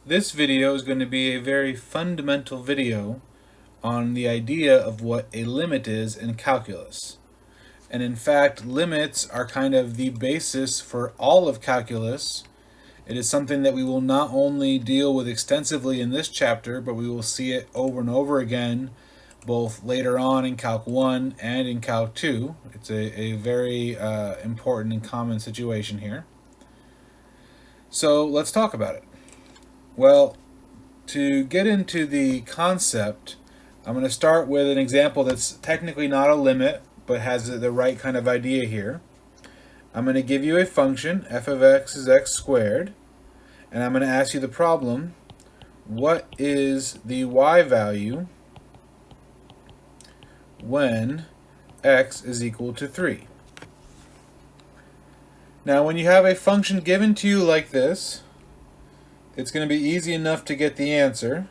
This video is going to be a very fundamental video on the idea of what a limit is in calculus. And in fact, limits are kind of the basis for all of calculus. It is something that we will not only deal with extensively in this chapter, but we will see it over and over again, both later on in Calc 1 and in Calc 2. It's a very important and common situation here. So let's talk about it. Well, to get into the concept, I'm going to start with an example that's technically not a limit, but has the right kind of idea here. I'm going to give you a function, f of x is x squared, and I'm going to ask you the problem, what is the y value when x is equal to 3? Now, when you have a function given to you like this, it's going to be easy enough to get the answer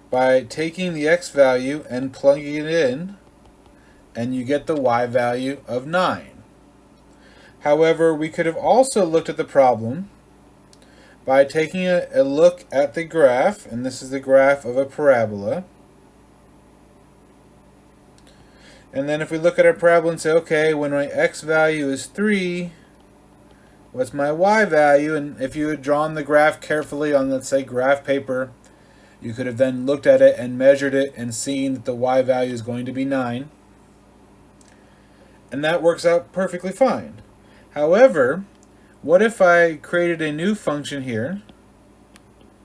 by taking the x value and plugging it in, and you get the y value of 9. However, we could have also looked at the problem by taking a look at the graph, and this is the graph of a parabola. And then if we look at our parabola and say, okay, when my x value is 3, what's my y value? And if you had drawn the graph carefully on, let's say, graph paper, you could have then looked at it and measured it and seen that the y value is going to be 9. And that works out perfectly fine. However, what if I created a new function here,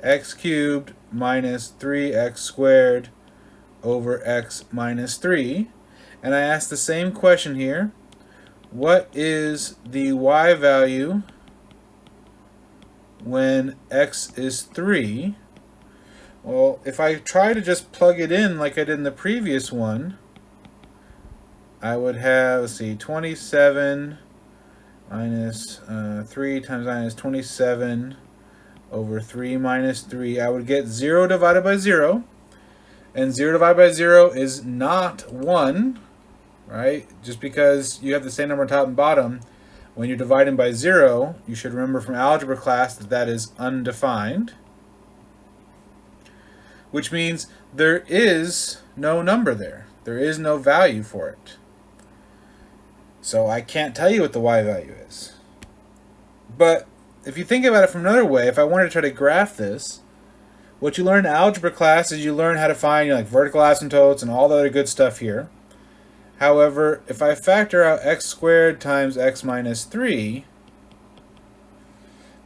x cubed minus 3x squared over x minus 3, and I asked the same question here, what is the y value when x is 3? Well, if I try to just plug it in like I did in the previous one, I would have, let's see, 27 minus 3 times 9 is 27 over 3 minus 3. I would get 0 divided by 0, and 0 divided by 0 is not 1. Right? Just because you have the same number on top and bottom, when you're dividing by 0, you should remember from algebra class that that is undefined, which means there is no number there. There is no value for it. So I can't tell you what the y value is. But if you think about it from another way, if I wanted to try to graph this, what you learn in algebra class is you learn how to find vertical asymptotes and all the other good stuff here. However, if I factor out x squared times x minus 3,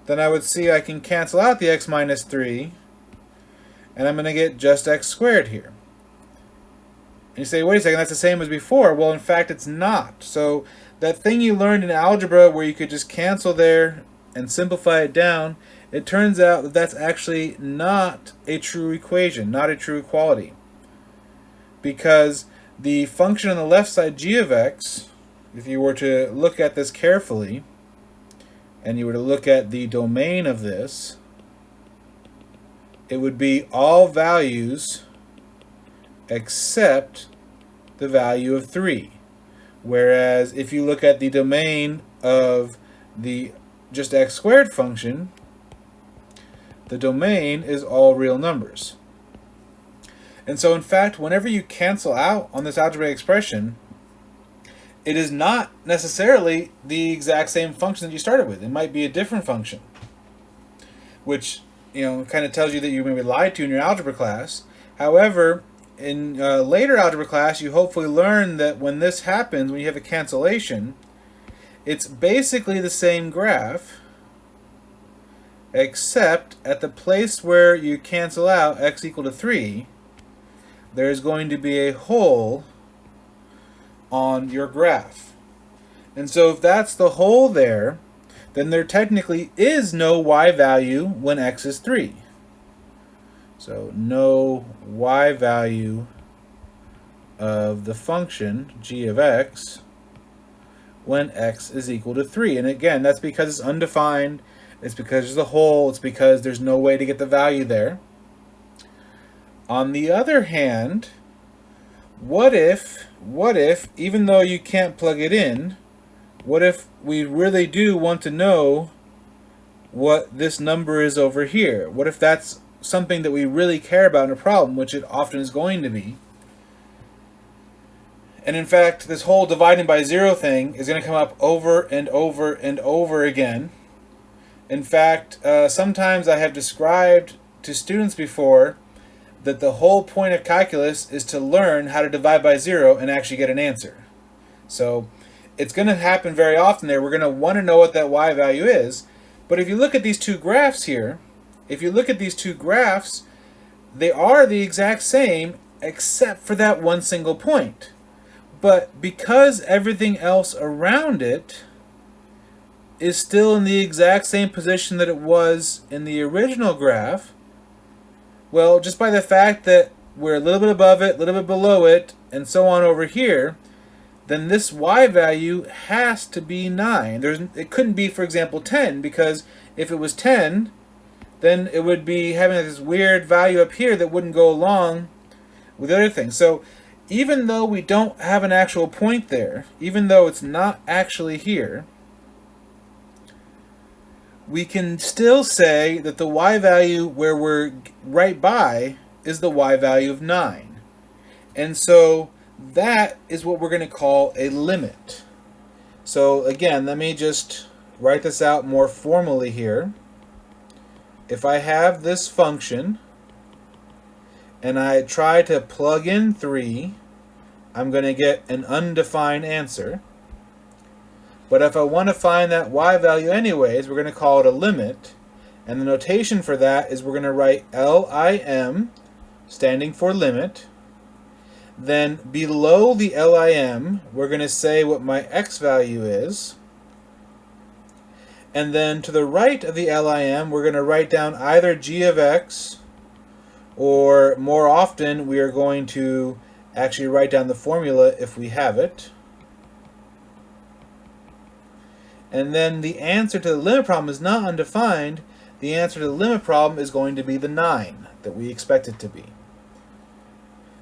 then I would see I can cancel out the x minus 3, and I'm going to get just x squared here. And you say, wait a second, that's the same as before. Well, in fact, it's not. So that thing you learned in algebra where you could just cancel there and simplify it down, it turns out that that's actually not a true equation, not a true equality. Because the function on the left side, g of x, if you were to look at this carefully, and you were to look at the domain of this, it would be all values except the value of 3. Whereas if you look at the domain of the just x squared function, the domain is all real numbers. And so, in fact, whenever you cancel out on this algebraic expression, it is not necessarily the exact same function that you started with. It might be a different function, which kind of tells you that you maybe lied to in your algebra class. However, in later algebra class, you hopefully learn that when this happens, when you have a cancellation, it's basically the same graph, except at the place where you cancel out x equal to 3, there's going to be a hole on your graph. And so if that's the hole there, then there technically is no y value when x is 3. So no y value of the function g of x when x is equal to 3. And again, that's because it's undefined, it's because there's a hole, it's because there's no way to get the value there. On the other hand, what if, even though you can't plug it in, what if we really do want to know what this number is over here? What if that's something that we really care about in a problem, which it often is going to be. And in fact, this whole dividing by zero thing is going to come up over and over and over again. In fact, sometimes I have described to students before that the whole point of calculus is to learn how to divide by zero and actually get an answer. So it's going to happen very often there. We're going to want to know what that y value is. But if you look at these two graphs here, they are the exact same except for that one single point. But because everything else around it is still in the exact same position that it was in the original graph, well, just by the fact that we're a little bit above it, a little bit below it, and so on over here, then this y value has to be 9. It couldn't be, for example, 10, because if it was 10, then it would be having this weird value up here that wouldn't go along with the other things. So even though we don't have an actual point there, even though it's not actually here, we can still say that the y value where we're right by is the y value of 9. And so that is what we're going to call a limit. So again, let me just write this out more formally here. If I have this function and I try to plug in 3, I'm going to get an undefined answer. But if I want to find that y value anyways, we're going to call it a limit. And the notation for that is we're going to write LIM, standing for limit. Then below the LIM, we're going to say what my x value is. And then to the right of the LIM, we're going to write down either g of x, or more often we are going to actually write down the formula if we have it. And then the answer to the limit problem is not undefined. The answer to the limit problem is going to be the 9 that we expect it to be.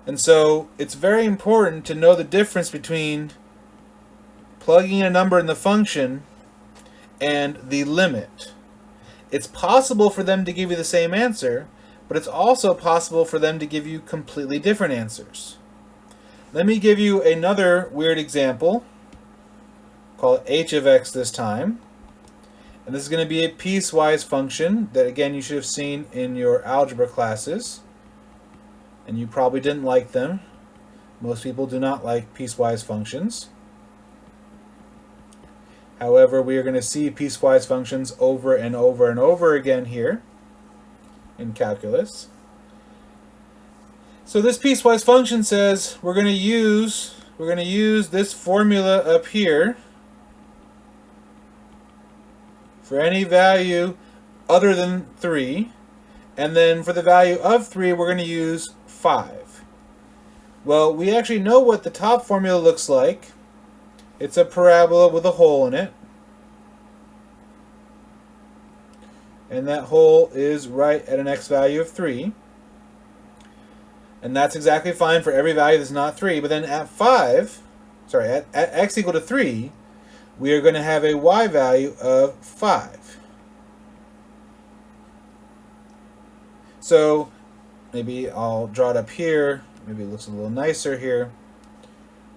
And so it's very important to know the difference between plugging in a number in the function and the limit. It's possible for them to give you the same answer, but it's also possible for them to give you completely different answers. Let me give you another weird example. Call it h of x this time. And this is going to be a piecewise function that, again, you should have seen in your algebra classes. And you probably didn't like them. Most people do not like piecewise functions. However, we are going to see piecewise functions over and over and over again here in calculus. So this piecewise function says we're going to use this formula up here for any value other than 3, and then for the value of 3 we're going to use 5. Well, we actually know what the top formula looks like. It's a parabola with a hole in it, and that hole is right at an x value of 3, and that's exactly fine for every value that's not 3. But then at x equal to 3, we are going to have a y value of 5. So maybe I'll draw it up here. Maybe it looks a little nicer here.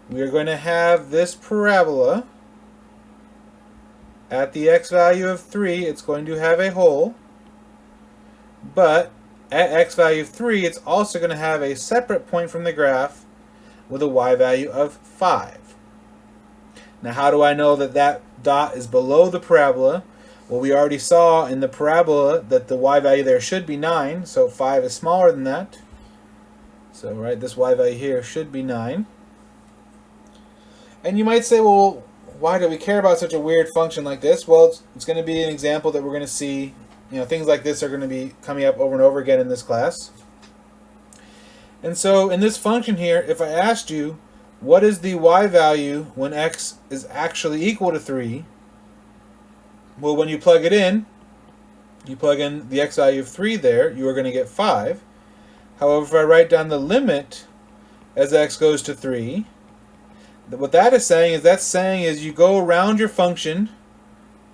We are going to have this parabola. At the x value of 3, it's going to have a hole. But at x value of 3, it's also going to have a separate point from the graph with a y value of 5. Now, how do I know that that dot is below the parabola? Well, we already saw in the parabola that the y value there should be 9, so 5 is smaller than that. So, right, this y value here should be 9. And you might say, well, why do we care about such a weird function like this? Well, it's going to be an example that we're going to see. Things like this are going to be coming up over and over again in this class. And so in this function here, if I asked you, what is the y value when x is actually equal to 3? Well, when you plug it in, you plug in the x value of 3 there, you are going to get 5. However, if I write down the limit as x goes to 3, what that is saying is you go around your function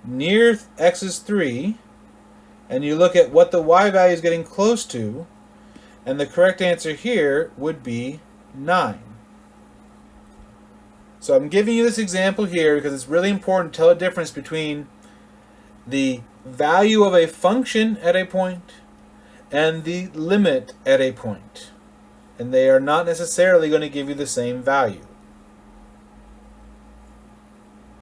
near x is 3, and you look at what the y value is getting close to, and the correct answer here would be 9. So I'm giving you this example here because it's really important to tell the difference between the value of a function at a point and the limit at a point. And they are not necessarily going to give you the same value.